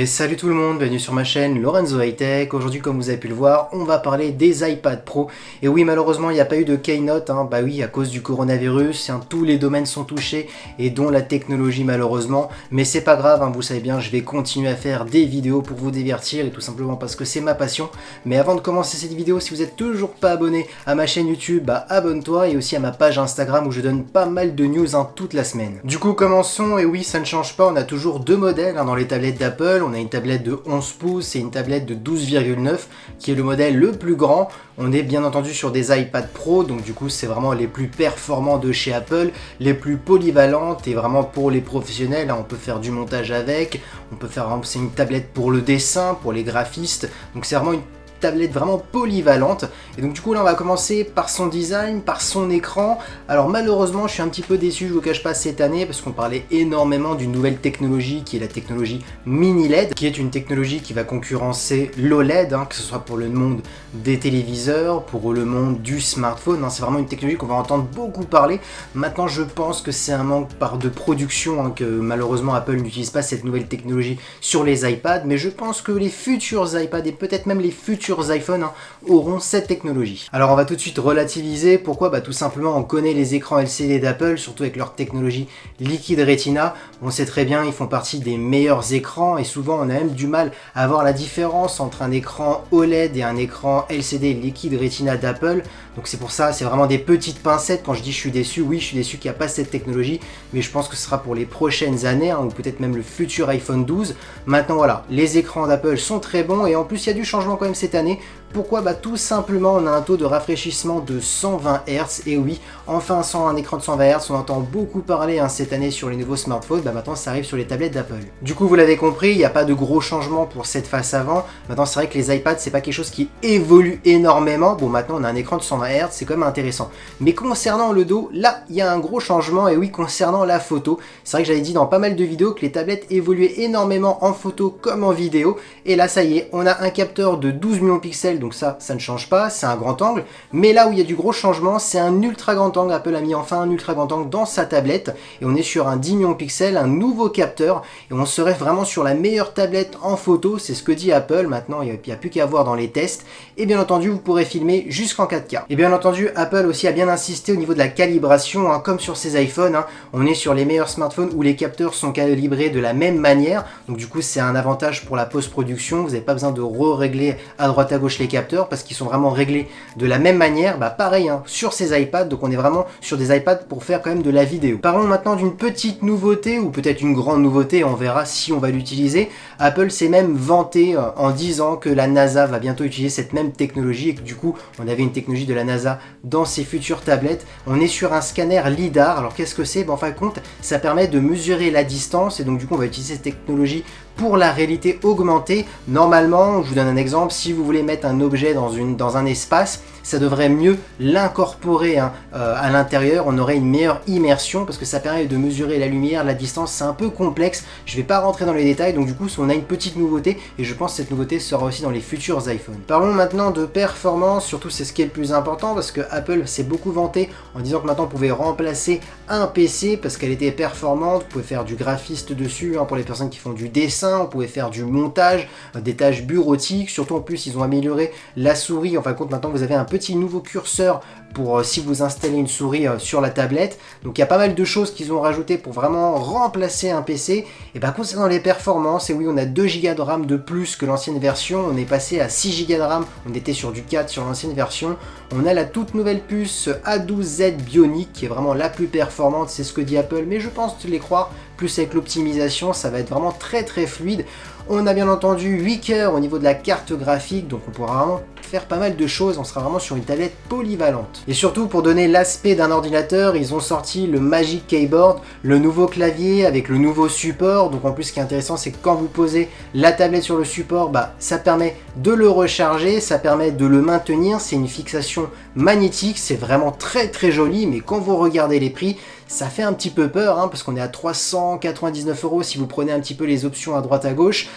Et salut tout le monde, bienvenue sur ma chaîne Lorenzo High Tech. Aujourd'hui, comme vous avez pu le voir, on va parler des iPad Pro. Et oui, malheureusement, il n'y a pas eu de keynote, bah oui, à cause du coronavirus, tous les domaines sont touchés, et dont la technologie malheureusement. Mais c'est pas grave, vous savez bien, je vais continuer à faire des vidéos pour vous divertir, et tout simplement parce que c'est ma passion. Mais avant de commencer cette vidéo, si vous n'êtes toujours pas abonné à ma chaîne YouTube, abonne-toi, et aussi à ma page Instagram où je donne pas mal de news toute la semaine. Du coup, commençons, et oui, ça ne change pas, on a toujours deux modèles dans les tablettes d'Apple. On a une tablette de 11 pouces et une tablette de 12,9 qui est le modèle le plus grand. On est bien entendu sur des iPad Pro, donc du coup c'est vraiment les plus performants de chez Apple, les plus polyvalentes et vraiment pour les professionnels. On peut faire du montage avec, on peut faire, c'est une tablette pour le dessin, pour les graphistes, donc c'est vraiment une tablette vraiment polyvalente. Et donc du coup là on va commencer par son design, par son écran. Alors malheureusement je suis un petit peu déçu, je vous cache pas, cette année, parce qu'on parlait énormément d'une nouvelle technologie qui est la technologie mini LED, qui est une technologie qui va concurrencer l'OLED, que ce soit pour le monde des téléviseurs, pour le monde du smartphone. C'est vraiment une technologie qu'on va entendre beaucoup parler. Maintenant je pense que c'est un manque de production, que malheureusement Apple n'utilise pas cette nouvelle technologie sur les iPads, mais je pense que les futurs iPads et peut-être même les futurs iPhone auront cette technologie. Alors on va tout de suite relativiser. Pourquoi? Tout simplement on connaît les écrans LCD d'Apple, surtout avec leur technologie Liquid Retina. On sait très bien, ils font partie des meilleurs écrans et souvent on a même du mal à voir la différence entre un écran OLED et un écran LCD Liquid Retina d'Apple. Donc c'est pour ça, c'est vraiment des petites pincettes quand je dis je suis déçu. Oui, je suis déçu qu'il n'y a pas cette technologie, mais je pense que ce sera pour les prochaines années, ou peut-être même le futur iPhone 12. Maintenant voilà, les écrans d'Apple sont très bons et en plus il y a du changement quand même cette année. Pourquoi? Tout simplement on a un taux de rafraîchissement de 120 Hz, et oui, enfin un écran de 120 Hz, on entend beaucoup parler cette année sur les nouveaux smartphones, maintenant ça arrive sur les tablettes d'Apple. Du coup vous l'avez compris, il n'y a pas de gros changements pour cette face avant. Maintenant c'est vrai que les iPads c'est pas quelque chose qui évolue énormément. Bon, maintenant on a un écran de 120 Hz, c'est quand même intéressant. Mais concernant le dos, là il y a un gros changement, et oui, concernant la photo, c'est vrai que j'avais dit dans pas mal de vidéos que les tablettes évoluaient énormément en photo comme en vidéo, et là ça y est, on a un capteur de 12 millions de pixels, donc ça ne change pas, c'est un grand angle. Mais là où il y a du gros changement, c'est un ultra grand angle. Apple a mis enfin un ultra grand angle dans sa tablette, et on est sur un 10 millions de pixels, un nouveau capteur, et on serait vraiment sur la meilleure tablette en photo, c'est ce que dit Apple. Maintenant il n'y a plus qu'à voir dans les tests, et bien entendu vous pourrez filmer jusqu'en 4K. Et bien entendu Apple aussi a bien insisté au niveau de la calibration, comme sur ses iPhones, on est sur les meilleurs smartphones où les capteurs sont calibrés de la même manière, donc du coup c'est un avantage pour la post-production. Vous n'avez pas besoin de régler à droite à gauche les capteurs, parce qu'ils sont vraiment réglés de la même manière. Pareil sur ces iPads, donc on est vraiment sur des iPads pour faire quand même de la vidéo. Parlons maintenant d'une petite nouveauté, ou peut-être une grande nouveauté, on verra si on va l'utiliser. Apple s'est même vanté en disant que la NASA va bientôt utiliser cette même technologie, et que du coup on avait une technologie de la NASA dans ses futures tablettes. On est sur un scanner LiDAR. Alors qu'est-ce que c'est? En fin de compte ça permet de mesurer la distance, et donc du coup on va utiliser cette technologie pour la réalité augmentée. Normalement, je vous donne un exemple, si vous voulez mettre un objet dans un espace, ça devrait mieux l'incorporer à l'intérieur, on aurait une meilleure immersion, parce que ça permet de mesurer la lumière, la distance. C'est un peu complexe, je ne vais pas rentrer dans les détails, donc du coup on a une petite nouveauté, et je pense que cette nouveauté sera aussi dans les futurs iPhones. Parlons maintenant de performance, surtout c'est ce qui est le plus important, parce que Apple s'est beaucoup vanté en disant que maintenant on pouvait remplacer un PC, parce qu'elle était performante. Vous pouvez faire du graphiste dessus, pour les personnes qui font du dessin, on pouvait faire du montage, des tâches bureautiques. Surtout en plus ils ont amélioré la souris. En fin de compte maintenant vous avez un petit nouveau curseur pour si vous installez une souris sur la tablette. Donc il y a pas mal de choses qu'ils ont rajouté pour vraiment remplacer un PC. Et concernant les performances, et oui, on a 2 Go de RAM de plus que l'ancienne version. On est passé à 6 Go de RAM, on était sur du 4 sur l'ancienne version. On a la toute nouvelle puce A12Z Bionic qui est vraiment la plus performante, c'est ce que dit Apple, mais je pense les croire. Plus avec l'optimisation, ça va être vraiment très fluide. On a bien entendu 8 cœurs au niveau de la carte graphique, donc on pourra vraiment faire pas mal de choses. On sera vraiment sur une tablette polyvalente. Et surtout, pour donner l'aspect d'un ordinateur, ils ont sorti le Magic Keyboard, le nouveau clavier avec le nouveau support. Donc en plus, ce qui est intéressant, c'est que quand vous posez la tablette sur le support, ça permet de le recharger, ça permet de le maintenir. C'est une fixation magnétique, c'est vraiment très joli, mais quand vous regardez les prix, ça fait un petit peu peur, parce qu'on est à 399 € si vous prenez un petit peu les options à droite à gauche,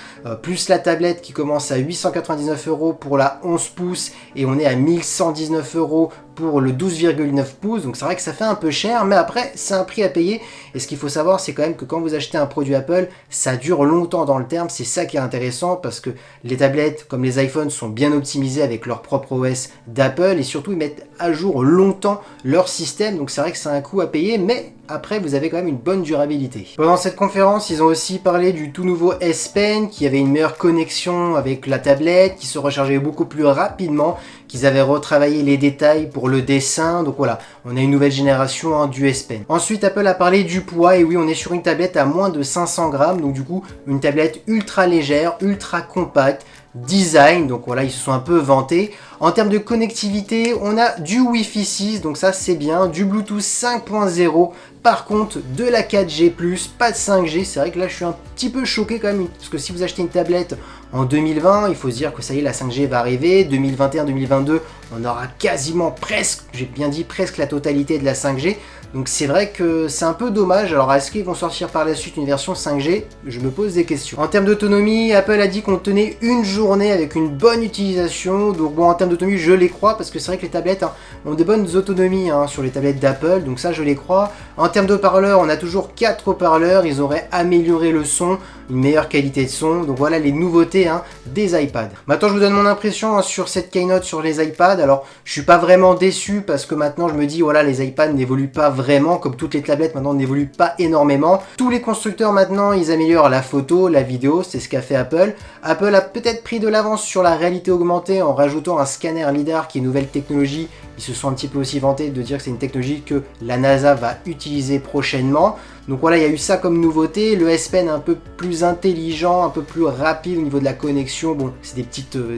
plus la tablette qui commence à 899 € pour la 11 pouces, et on est à 1119 € pour le 12,9 pouces, donc c'est vrai que ça fait un peu cher, mais après c'est un prix à payer. Et ce qu'il faut savoir, c'est quand même que quand vous achetez un produit Apple, ça dure longtemps dans le terme. C'est ça qui est intéressant, parce que les tablettes comme les iPhones sont bien optimisés avec leur propre OS d'Apple, et surtout ils mettent à jour longtemps leur système, donc c'est vrai que c'est un coût à payer, mais après vous avez quand même une bonne durabilité. Pendant cette conférence, ils ont aussi parlé du tout nouveau S Pen qui avait une meilleure connexion avec la tablette, qui se rechargeait beaucoup plus rapidement, qu'ils avaient retravaillé les détails pour le dessin, donc voilà, on a une nouvelle génération du S Pen. Ensuite, Apple a parlé du poids, et oui, on est sur une tablette à moins de 500 grammes, donc du coup, une tablette ultra légère, ultra compacte, design, donc voilà, ils se sont un peu vantés. En termes de connectivité, on a du Wi-Fi 6, donc ça c'est bien, du Bluetooth 5.0, par contre de la 4G+, pas de 5G, c'est vrai que là je suis un petit peu choqué quand même, parce que si vous achetez une tablette en 2020, il faut se dire que ça y est, la 5G va arriver, 2021-2022, on aura quasiment presque, j'ai bien dit presque la totalité de la 5G, donc c'est vrai que c'est un peu dommage. Alors est-ce qu'ils vont sortir par la suite une version 5G? Je me pose des questions. En termes d'autonomie, Apple a dit qu'on tenait une journée avec une bonne utilisation, donc bon, en termes d'autonomie, je les crois, parce que c'est vrai que les tablettes ont de bonnes autonomies sur les tablettes d'Apple, donc ça je les crois. En termes d'haut-parleurs, on a toujours 4 haut-parleurs, ils auraient amélioré le son, une meilleure qualité de son, donc voilà les nouveautés des iPads. Maintenant je vous donne mon impression sur cette keynote sur les iPads. Alors je suis pas vraiment déçu, parce que maintenant je me dis voilà, les iPads n'évoluent pas vraiment, comme toutes les tablettes maintenant n'évoluent pas énormément. Tous les constructeurs maintenant ils améliorent la photo, la vidéo, c'est ce qu'a fait Apple. Apple a peut-être pris de l'avance sur la réalité augmentée en rajoutant un scanner LiDAR qui est une nouvelle technologie. Ils se sont un petit peu aussi vantés de dire que c'est une technologie que la NASA va utiliser prochainement. Donc voilà, il y a eu ça comme nouveauté. Le S Pen un peu plus intelligent, un peu plus rapide au niveau de la connexion. Bon, c'est des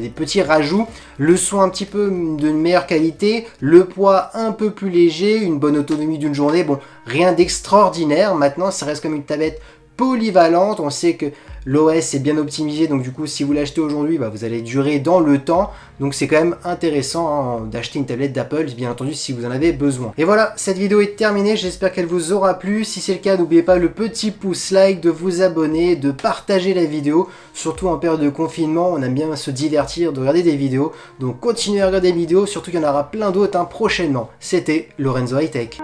petits rajouts. Le son un petit peu de meilleure qualité. Le poids un peu plus léger. Une bonne autonomie d'une journée. Bon, rien d'extraordinaire. Maintenant, ça reste comme une tablette polyvalente. On sait que l'OS est bien optimisé, donc du coup si vous l'achetez aujourd'hui, vous allez durer dans le temps, donc c'est quand même intéressant d'acheter une tablette d'Apple, bien entendu si vous en avez besoin. Et voilà, cette vidéo est terminée, j'espère qu'elle vous aura plu. Si c'est le cas, n'oubliez pas le petit pouce like, de vous abonner, de partager la vidéo, surtout en période de confinement, on aime bien se divertir, de regarder des vidéos, donc continuez à regarder les vidéos, surtout qu'il y en aura plein d'autres prochainement. C'était Lorenzo High Tech.